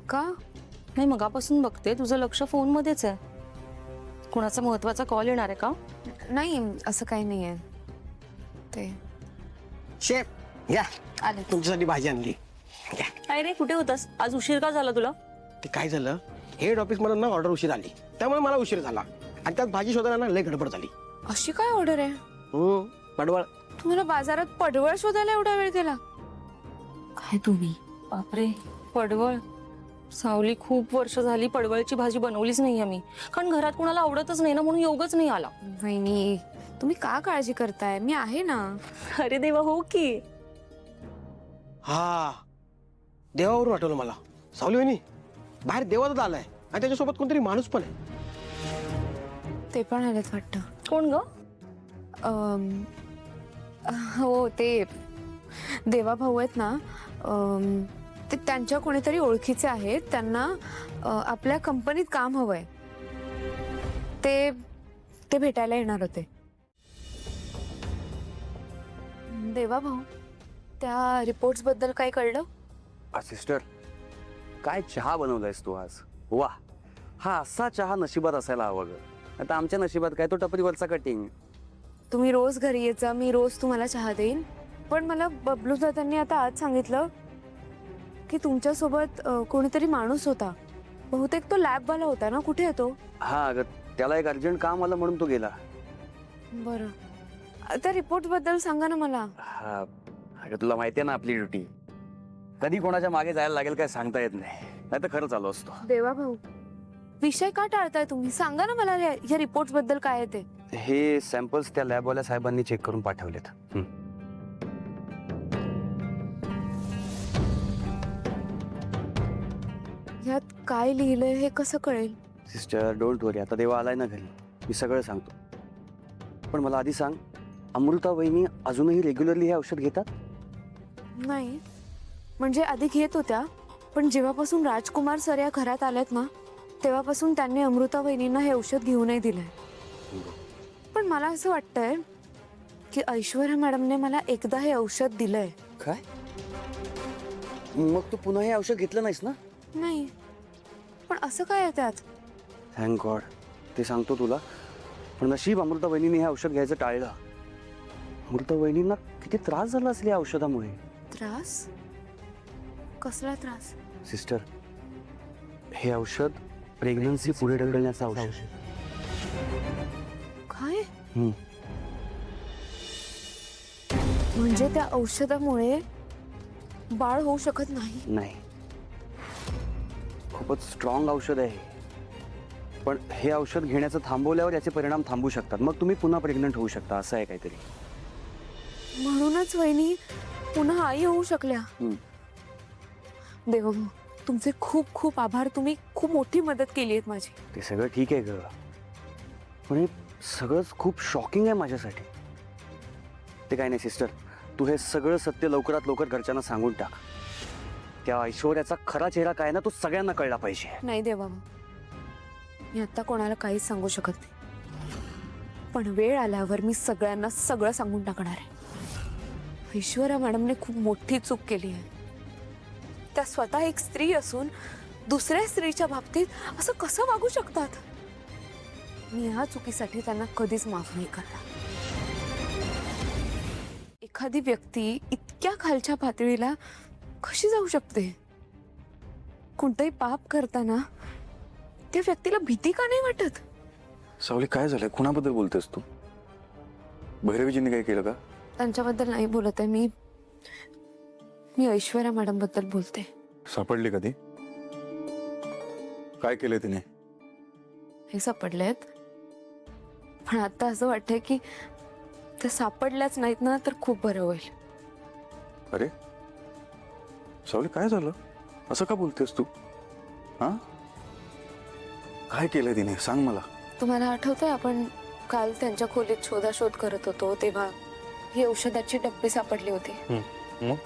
का? नाही, मगापासून बघते तुझं लक्ष फोन मध्येच आहे. कोणाचा महत्वाचा कॉल येणार आहे का? नाही, असं काही नाहीये. ते शेफ या आले. तुमच्यासाठी भाजी आणली. काय रे, कुठे होतास आज? उशीर का झाला तुला? ते काय झालं, हेड ऑफिस मधून ना ऑर्डर उशीर आली, त्यामुळे मला उशीर झाला आणि त्यात भाजी शोधायला ना लय गडबड झाली. अशी काय ऑर्डर आहे? पडवळ. तुम्हाला बाजारात पडवळ शोधायला एवढा वेळ गेला? काय तुम्ही? बापरे, पडवळ. सावली, खूप वर्ष झाली पडवळची भाजी बनवलीच नाही आम्ही, कारण घरात कोणाला आवडतच नाही ना, म्हणून योगच नाही आला. वहिनी, तुम्ही का काळजी करताय? मी आहे ना. अरे देवा, हो की. हा, देवावरून आठवलं मला. सावली वहिनी, बाहेर देवाचा आलाय आणि त्याच्यासोबत कोणतरी माणूस पण आहे. ते पण आलेत वाटतं. कोण ग? हो, ते देवा भाऊ आहेत ना. ते त्यांच्या कोणीतरी ओळखीचे आहेत. त्यांना आपल्या कंपनीत काम हवंय. ते भेटायला येणार होते. देवा भाऊ, त्या रिपोर्ट्स बद्दल काय कळलं? सिस्टर, काय चहा बनवलायस तू आज? वा, हा असा चहा नशिबात असायला हवा ग. आता आमच्या नशिबात काय, तो टपरीवरचा कटिंग. तुम्ही रोज घरी यायचा, मी रोज तुम्हाला चहा देईन. पण मला बबलू दादांनी आता आज सांगितलं की तुमच्यासोबत कोणीतरी माणूस होता. बहुतेक तो लॅबवाला होता ना. कुठे आहे तो? हा अगं, त्याला एक अर्जंट काम आलं म्हणून तो गेला. बरं, त्या रिपोर्ट बद्दल सांगा ना मला. हा अगं, तुला माहितीये ना आपली ड्युटी, कधी कोणाच्या मागे जायला लागेल काय सांगता येत नाही. नाही तर खरं चालू असतो. देवा भाऊ, विषय का टाळताय तुम्ही? सांगा ना मला या रिपोर्ट्स बद्दल काय आहे ते. हे सॅम्पल्स त्या लॅबवाल्या साहेबांनी चेक करून पाठवलेत. यात काय लिहिलंय हे कसं कळेल? सिस्टर, डोंट वरी, आता देवा आलाय ना घरी, मी सगळं सांगतो. पण मला आधी सांग, अमृता वहिनी अजूनही रेग्युलरली हे औषध घेतात? नाही, म्हणजे आधी घेत होत्या, पण जेव्हापासून राजकुमार सर या घरात आलेत ना, तेव्हापासून त्यांनी अमृता वहिनींना हे औषध घेऊ नाही दिलंय. पण मला असं वाटतंय की ऐश्वर्या मॅडमने मला एकदा हे औषध दिलंय. काय? मग तू पुन्हा हे औषध घेतलं नाहीस ना? नाही, पण असं काय आहे त्यात? थँक गॉड, ते सांगतो तुला. पण नशीब अमृता वहिनीने हे औषध घ्यायचं टाळलं. अमृता वहिनींना किती त्रास झाला असेल या औषधामुळे. त्रास? कसला त्रास? सिस्टर, हे औषध प्रेग्नन्सी पुढे ढकलण्याचं औषध. काय? हम्म. म्हणजे त्या औषधामुळे बाळ होऊ शकत नाही? नाही, खूपच स्ट्रॉंग औषध आहे. पण हे औषध घेण्याचं थांबवल्यावर याचे परिणाम थांबू शकतात. मग तुम्ही पुन्हा प्रेग्नंट होऊ शकता, असं आहे काहीतरी. म्हणूनच वहिनी पुन्हा आई होऊ शकल्या. देवा, तुमचे खूप खूप आभार. तुम्ही खूप मोठी मदत केली आहे माझी. ते सगळं ठीक आहे ग, पण हे सगळंच खूप शॉकिंग आहे माझ्यासाठी. ते काय नाही सिस्टर, तू हे सगळं सत्य लवकरात लवकर घरच्यांना सांगून टाक. त्या ऐश्वर्याचा खरा चेहरा काय ना, तो सगळ्यांना कळला पाहिजे. नाही देवा, मी आता कोणाला काहीच सांगू शकत नाही, पण वेळ आल्यावर मी सगळ्यांना सगळं सांगून टाकणार आहे. ऐश्वर्या मॅडमने खूप मोठी चूक केली आहे. त्या स्वतः एक स्त्री असून दुसऱ्या स्त्रीच्या बाबतीत असं कसं वागू शकतात? मी ह्या चुकीसाठी त्यांना कधीच माफ नाही करणार. एखादी व्यक्ती इतक्या खालच्या पातळीला कशी जाऊ शकते? कोणतंही पाप करताना त्या व्यक्तीला भीती का नाही वाटत? सावली, काय झालंय? कुणाबद्दल बोलतेस तू? भैरवीजींनी काय केलं का? त्यांच्याबद्दल नाही बोलत आहे मी ऐश्वर्या मॅडम बद्दल बोलते. सापडली कधी? काय केलंय तिने? हे सापडलेत, पण आता असं वाटतंय की ते सापडल्याच नाहीत ना तर खूप बरं होईल. अरे सावली, काय झालं? असं का बोलतेस तू? हा, काय केलंय तिने? सांग मला. तुम्हाला आठवतंय आपण काल त्यांच्या खोलीत शोधाशोध करत होतो तेव्हा ही औषधाची डब्बी सापडली होती. मग?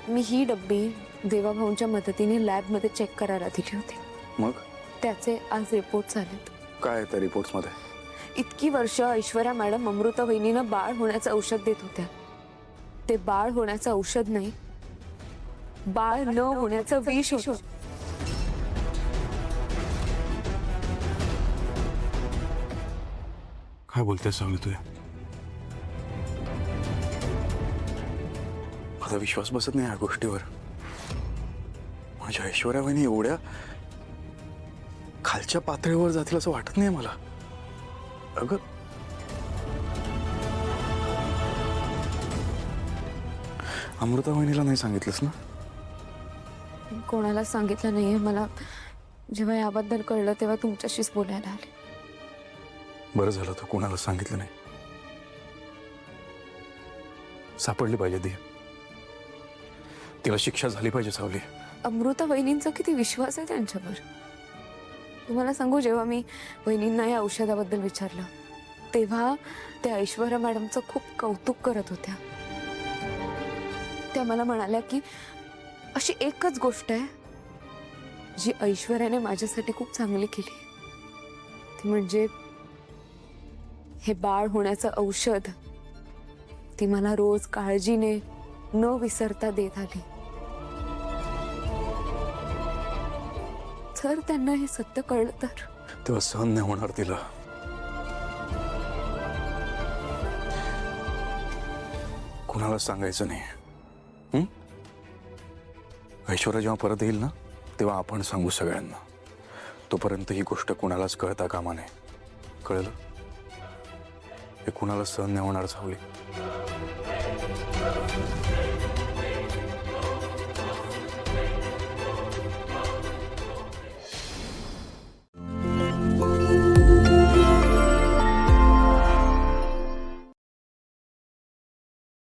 मी ही डब्बी देवाभाऊंच्या मदतीने लॅबमध्ये चेक करायला दिली होती. मग त्याचे आज रिपोर्ट आलेत. काय आहे त्या रिपोर्ट्स मध्ये? इतकी वर्ष ऐश्वर्या मॅडम अमृता वहिनीनं बाळ होण्याचं औषध देत होत्या. ते बाळ होण्याचं औषध नाही, बाळ न होण्याचं विष होतं. काय बोलते सावली तुझ्या? माझा विश्वास बसत नाही या गोष्टीवर. माझ्या ऐश्वर्या वहिनी एवढ्या खालच्या पातळीवर जातील असं वाटत नाही मला. अगं अमृता वहिनीला नाही सांगितलंस ना? कोणाला सांगितलं नाहीये. मला जेव्हा याबद्दल कळलं तेव्हा तुमच्याशीच बोलायला आले. बरं झालं तू कोणाला सांगितलं नाही. सापडली पाहिजे ती. तिला शिक्षा झाली पाहिजे सावली. अमृता वहिनींचा किती विश्वास आहे त्यांच्यावर. तुम्हाला सांगू, जेव्हा मी वहिनींना या औषधाबद्दल विचारलं तेव्हा त्या ऐश्वर्या मॅडमचं खूप कौतुक करत होत्या. त्या मला म्हणाल्या की अशी एकच गोष्ट आहे जी ऐश्वर्याने माझ्यासाठी खूप चांगली केली, ती म्हणजे हे बाळ होण्याचं औषध ती मला रोज काळजीने न विसरता देत आली. जर त्यांना हे सत्य कळलं तर तेव्हा सहन नाही होणार तिला. कुणाला सांगायचं नाही. ऐश्वर्या जेव्हा परत येईल ना तेव्हा आपण सांगू सगळ्यांना. तोपर्यंत ही गोष्ट कुणालाच कळता कामा नये. कळलं? हे कुणाला सहन नाही होणार सावली.